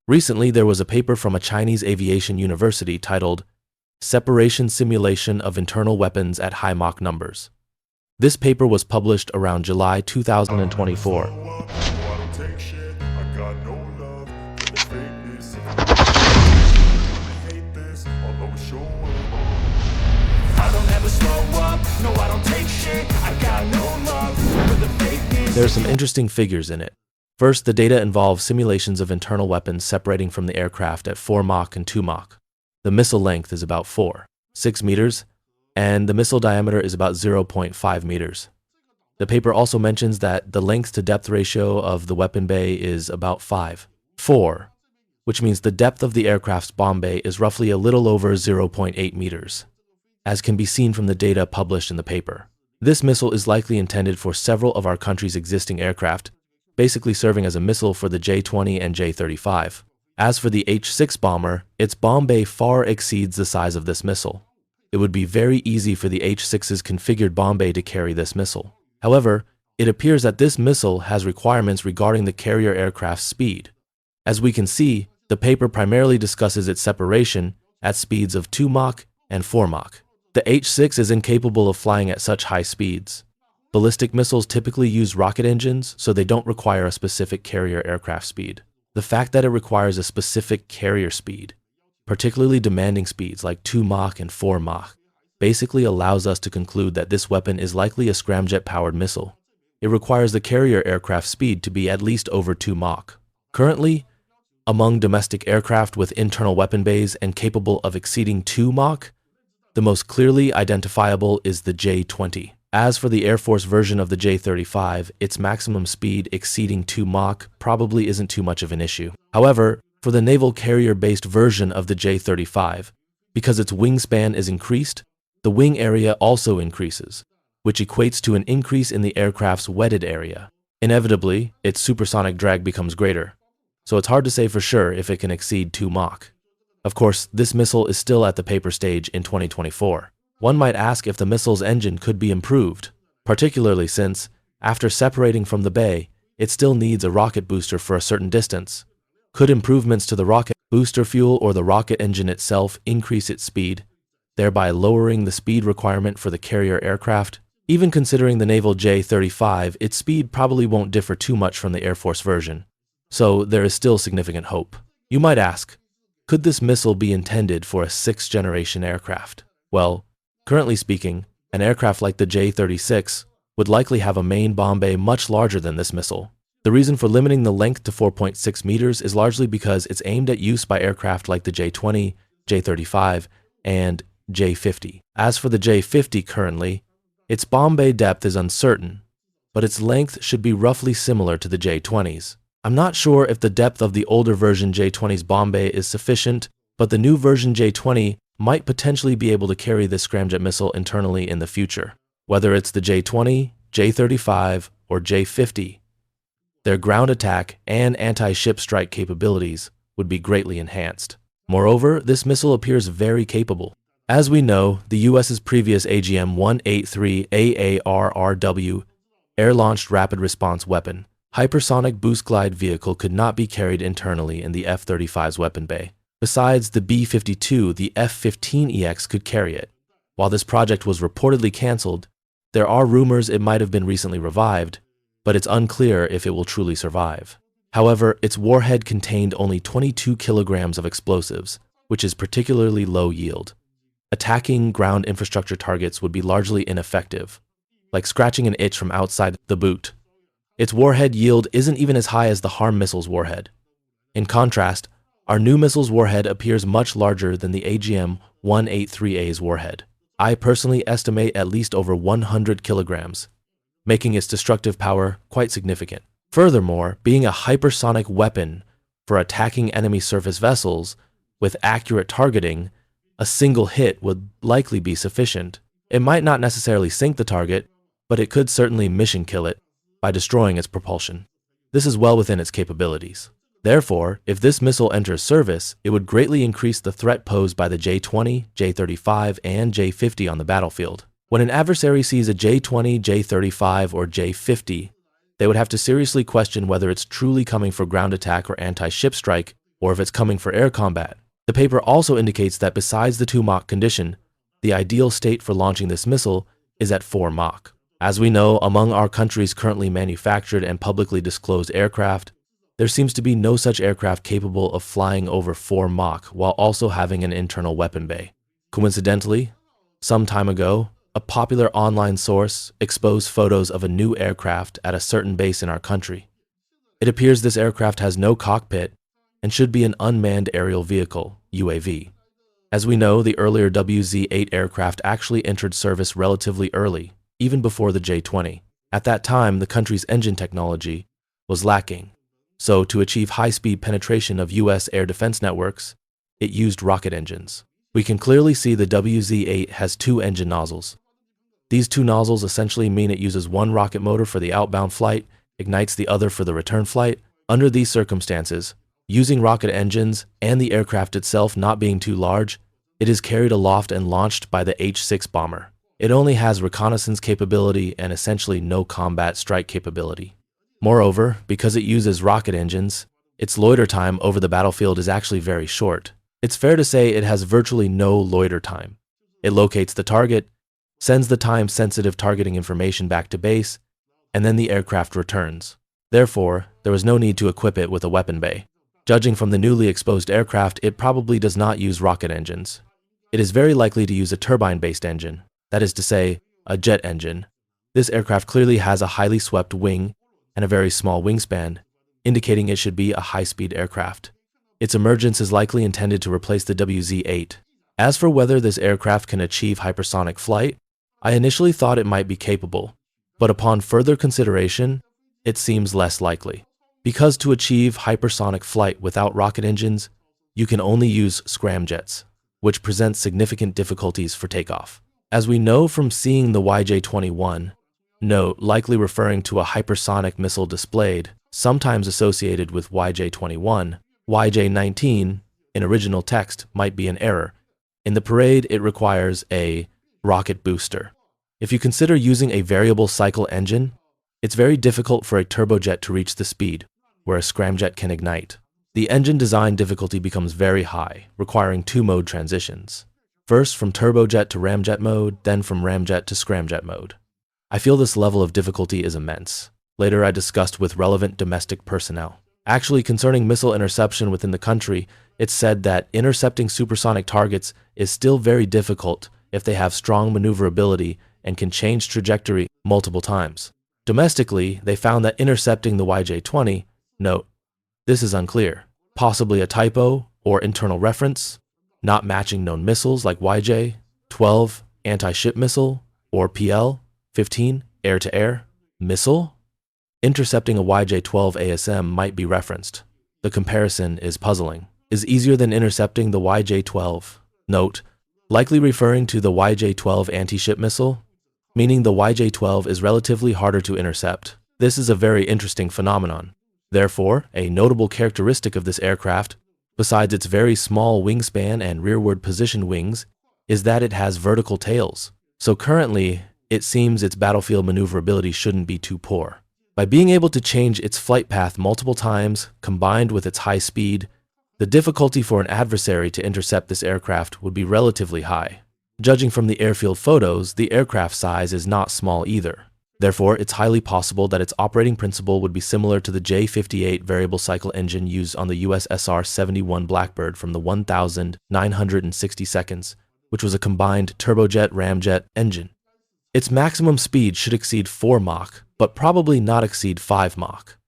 Recently, there was a paper from a Chinese aviation university titled Separation Simulation of Internal Weapons at High Mach Numbers. This paper was published around July 2024. There are some interesting figures in it. First, the data involves simulations of internal weapons separating from the aircraft at 4 Mach and 2 Mach. The missile length is about 4.6 meters, and the missile diameter is about 0.5 meters. The paper also mentions that the length to depth ratio of the weapon bay is about 5.4, which means the depth of the aircraft's bomb bay is roughly a little over 0.8 meters, as can be seen from the data published in the paper. This missile is likely intended for several of our country's existing aircraft, basically serving as a missile for the J20 and J35. As for the H-6 bomber, its bomb bay far exceeds the size of this missile. It would be very easy for the H-6's configured bomb bay to carry this missile. However, it appears that this missile has requirements regarding the carrier aircraft's speed. As we can see, the paper primarily discusses its separation at speeds of 2 Mach and 4 Mach. The H-6 is incapable of flying at such high speeds. Ballistic missiles typically use rocket engines, so they don't require a specific carrier aircraft speed. The fact that it requires a specific carrier speed, particularly demanding speeds like 2 Mach and 4 Mach, basically allows us to conclude that this weapon is likely a scramjet-powered missile. It requires the carrier aircraft speed to be at least over 2 Mach. Currently, among domestic aircraft with internal weapon bays and capable of exceeding 2 Mach, the most clearly identifiable is the J20. As for the Air Force version of the J35, its maximum speed exceeding 2 Mach probably isn't too much of an issue. However, for the naval carrier-based version of the J35, because its wingspan is increased, the wing area also increases, which equates to an increase in the aircraft's wetted area. Inevitably, its supersonic drag becomes greater, so it's hard to say for sure if it can exceed 2 Mach. Of course, this missile is still at the paper stage in 2024. One might ask if the missile's engine could be improved, particularly since, after separating from the bay, it still needs a rocket booster for a certain distance. Could improvements to the rocket booster fuel or the rocket engine itself increase its speed, thereby lowering the speed requirement for the carrier aircraft? Even considering the naval J35, its speed probably won't differ too much from the Air Force version, so there is still significant hope. You might ask, could this missile be intended for a 6th-generation aircraft? Well, currently speaking, an aircraft like the J36 would likely have a main bomb bay much larger than this missile. The reason for limiting the length to 4.6 meters is largely because it's aimed at use by aircraft like the J20, J35, and J50. As for the J50 currently, its bomb bay depth is uncertain, but its length should be roughly similar to the J20's. I'm not sure if the depth of the older version J20's bomb bay is sufficient, but the new version J20 might potentially be able to carry this scramjet missile internally in the future. Whether it's the J20, J35, or J50, their ground attack and anti-ship strike capabilities would be greatly enhanced. Moreover, this missile appears very capable. As we know, the US's previous AGM-183 AARRW air-launched rapid response weapon hypersonic boost glide vehicle could not be carried internally in the F-35's weapon bay. Besides the B-52, the F-15EX could carry it. While this project was reportedly canceled, there are rumors it might have been recently revived, but it's unclear if it will truly survive. However, its warhead contained only 22 kilograms of explosives, which is particularly low yield. Attacking ground infrastructure targets would be largely ineffective, like scratching an itch from outside the boot. Its warhead yield isn't even as high as the HARM missile's warhead. In contrast, our new missile's warhead appears much larger than the AGM-183A's warhead. I personally estimate at least over 100 kilograms, making its destructive power quite significant. Furthermore, being a hypersonic weapon for attacking enemy surface vessels with accurate targeting, a single hit would likely be sufficient. It might not necessarily sink the target, but it could certainly mission kill it by destroying its propulsion. This is well within its capabilities. Therefore, if this missile enters service, it would greatly increase the threat posed by the J20, J35, and J50 on the battlefield. When an adversary sees a J20, J35, or J50, they would have to seriously question whether it's truly coming for ground attack or anti-ship strike, or if it's coming for air combat. The paper also indicates that besides the 2 Mach condition, the ideal state for launching this missile is at 4 Mach. As we know, among our country's currently manufactured and publicly disclosed aircraft, there seems to be no such aircraft capable of flying over 4 Mach while also having an internal weapon bay. Coincidentally, some time ago, a popular online source exposed photos of a new aircraft at a certain base in our country. It appears this aircraft has no cockpit and should be an unmanned aerial vehicle, UAV. As we know, the earlier WZ-8 aircraft actually entered service relatively early, even before the J20. At that time, the country's engine technology was lacking, so to achieve high-speed penetration of U.S. air defense networks, it used rocket engines. We can clearly see the WZ-8 has 2 engine nozzles. These 2 nozzles essentially mean it uses one rocket motor for the outbound flight, ignites the other for the return flight. Under these circumstances, using rocket engines and the aircraft itself not being too large, it is carried aloft and launched by the H-6 bomber. It only has reconnaissance capability and essentially no combat strike capability. Moreover, because it uses rocket engines, its loiter time over the battlefield is actually very short. It's fair to say it has virtually no loiter time. It locates the target, sends the time-sensitive targeting information back to base, and then the aircraft returns. Therefore, there was no need to equip it with a weapon bay. Judging from the newly exposed aircraft, it probably does not use rocket engines. It is very likely to use a turbine-based engine, that is to say, a jet engine. This aircraft clearly has a highly swept wing and a very small wingspan, indicating it should be a high-speed aircraft. Its emergence is likely intended to replace the WZ-8. As for whether this aircraft can achieve hypersonic flight, I initially thought it might be capable, but upon further consideration, it seems less likely. Because to achieve hypersonic flight without rocket engines, you can only use scramjets, which presents significant difficulties for takeoff. As we know from seeing the YJ-21, note likely referring to a hypersonic missile displayed, sometimes associated with YJ-21, YJ-19 in original text might be an error. In the parade, it requires a rocket booster. If you consider using a variable cycle engine, it's very difficult for a turbojet to reach the speed where a scramjet can ignite. The engine design difficulty becomes very high, requiring 2 mode transitions. First from turbojet to ramjet mode, then from ramjet to scramjet mode. I feel this level of difficulty is immense. Later I discussed with relevant domestic personnel. Actually, concerning missile interception within the country, it's said that intercepting supersonic targets is still very difficult if they have strong maneuverability and can change trajectory multiple times. Domestically, they found that intercepting the YJ-20, note, this is unclear, possibly a typo or internal reference, not matching known missiles like YJ-12 anti-ship missile or PL-15 air-to-air missile. Intercepting a YJ-12 ASM might be referenced. The comparison is puzzling. Is easier than intercepting the YJ-12. Note, likely referring to the YJ-12 anti-ship missile, meaning the YJ-12 is relatively harder to intercept. This is a very interesting phenomenon. Therefore, a notable characteristic of this aircraft, besides its very small wingspan and rearward positioned wings, is that it has vertical tails. So currently, it seems its battlefield maneuverability shouldn't be too poor. By being able to change its flight path multiple times, combined with its high speed, the difficulty for an adversary to intercept this aircraft would be relatively high. Judging from the airfield photos, the aircraft size is not small either. Therefore, it's highly possible that its operating principle would be similar to the J58 variable cycle engine used on the US SR-71 Blackbird from the 1,960 seconds, which was a combined turbojet-ramjet engine. Its maximum speed should exceed 4 Mach, but probably not exceed 5 Mach.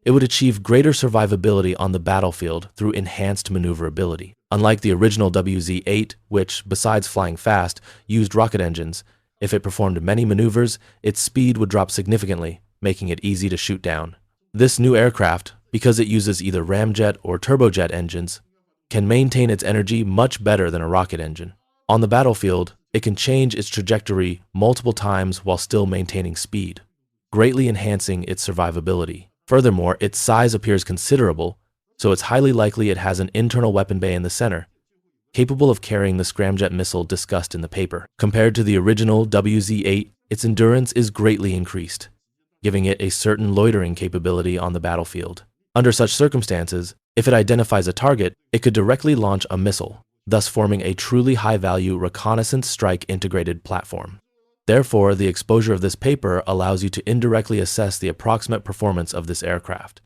It would achieve greater survivability on the battlefield through enhanced maneuverability. Unlike the original WZ-8, which, besides flying fast, used rocket engines, if it performed many maneuvers, its speed would drop significantly, making it easy to shoot down. This new aircraft, because it uses either ramjet or turbojet engines, can maintain its energy much better than a rocket engine. On the battlefield, it can change its trajectory multiple times while still maintaining speed, greatly enhancing its survivability. Furthermore, its size appears considerable, so it's highly likely it has an internal weapon bay in the center, capable of carrying the scramjet missile discussed in the paper. Compared to the original WZ-8, its endurance is greatly increased, giving it a certain loitering capability on the battlefield. Under such circumstances, If it identifies a target, it could directly launch a missile, thus forming a truly high-value reconnaissance strike integrated platform. Therefore, the exposure of this paper allows you to indirectly assess the approximate performance of this aircraft.